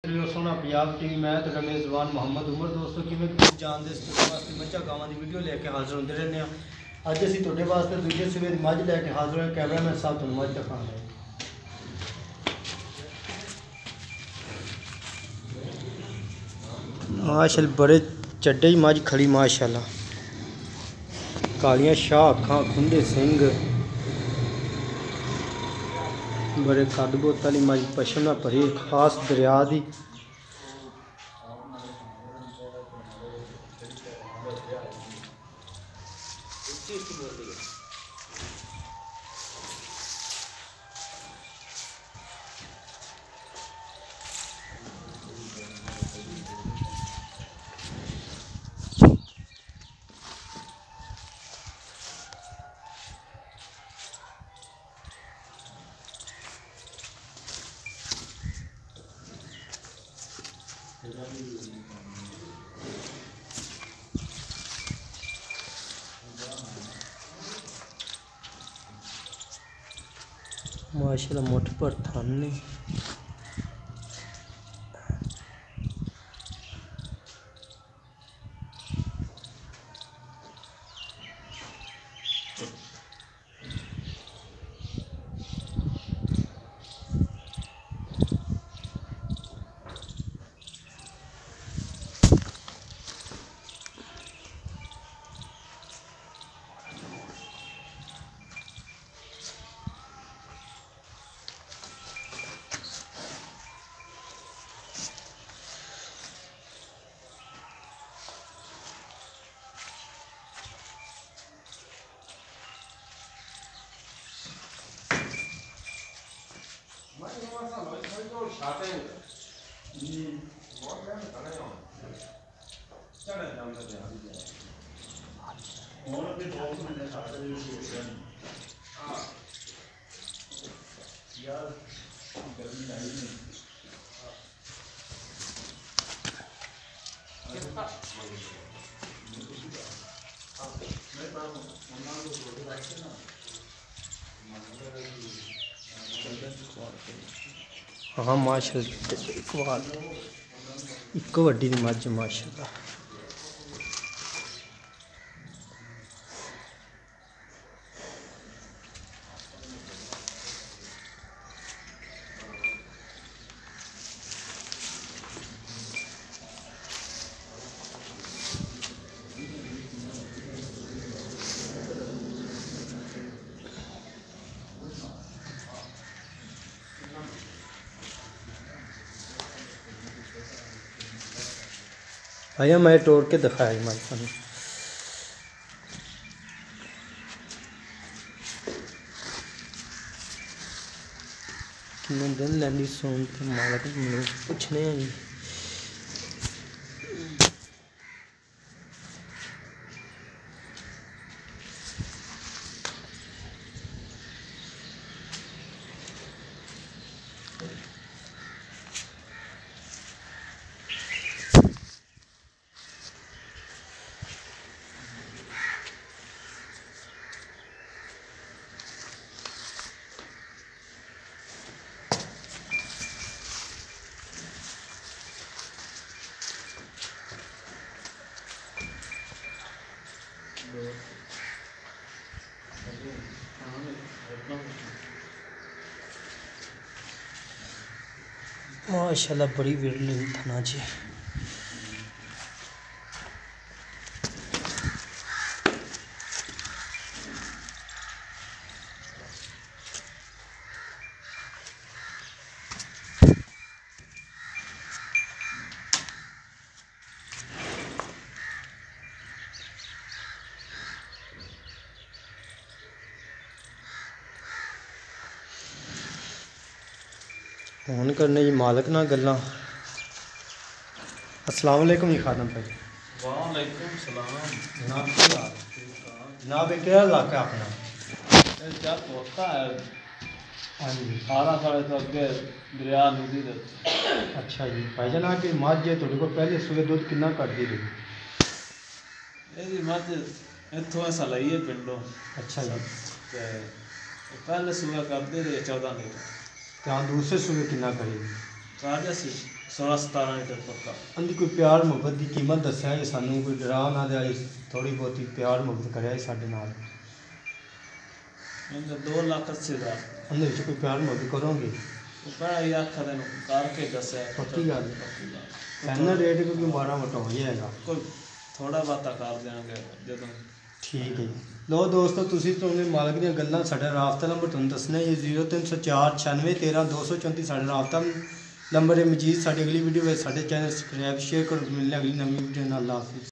सोना पंजाब टीवी मैं तो मेज़बान मोहम्मद उमर दोस्तों कि मैं जानते वास्ते मझा गावां की वीडियो लेके हाजिर होते रहने। अज असीं तुहाडे वास्ते दूजे सूबे की मझ लैके हाजिर होए। कैमरामैन साहब तुहानूं मझ दिखाना है। माशाअल्लाह बड़े चड्डे मझ खड़ी माशाअल्लाह, कालियां शाह अखां, खुंदे सिंग, बड़े कद बुत वाली मझ, पशम नाल भरी, खास दरिया दी। माशाअल्लाह मुठ पर थन ने। हाँ माशाअल्लाह एक वड्डी दी मझ माशाअल्लाह। भैया मैं तोड़ के दिखाया माल सानू। किन्ने दिन लैंदी सोन ते मालक मैनूं पुछने हैं जी। माशाअल्लाह बड़ी विरली थना जी। फोन करने जी मालक ना गल्लां। अस्सलाम वालेकुम जी खादम भाई। वालेकुम सलाम। जनाब क्या हाल? जनाब ये क्या इलाका अपना? क्या तोता है? हाँ जी 18 साल तो अगे दरिया नदी दे। अच्छा जी भाई जनाब की मझ है तुहाडे कोल पहले सूबे दुध कितना करदी रही? ਇਹਦੀ ਮੱਝ ਇੱਥੋਂ ਐਸਾ ਲਈ ਹੈ ਪਿੰਡੋਂ। अच्छा जी ਤੇ ਪਹਿਲੇ ਸੂਆ ਕਰਦੇ ਰਹੇ 14 ਲੀਟਰ। तो हाँ दूसरे सूबे कितना करी? ਕਾਹਦੇ ਸੀ 16-17 ਲੀਟਰ ਪੱਕਾ। अंदी कोई प्यार मुहब्बत की कीमत दस्या जी सानू, कोई डरा ना दे, थोड़ी बहुत प्यार मुहब्बत करे साडे नाल। ਇਹਦਾ 2,80,000 अंदर कोई प्यार मुहब्बत करोगे? ਉਹ ਪਹਿਲਾਂ ਹੀ ਆਖਾ ਤੈਨੂੰ ਕਰਕੇ ਦੱਸਿਆ। पक्की गल फाइनल रेट क्योंकि माड़ा मोटा हो जाएगा, ਕੋਈ ਥੋੜਾ ਬਾਤਾ ਕਰ ਦਿਆਂਗੇ ਜਦੋਂ। ठीक है जी। लो दोस्तों, तुसी तुमने मालक दी गल्लां, साडा राबता नंबर तुहानूं दसना है 0304 96 13 234 साडा राबता नंबर है। मजीद साडी अगली वीडियो में साडे चैनल सब्सक्राइब शेयर करो। मिलने अगली नवी वीडियो नाल। अल्लाह हाफिज़।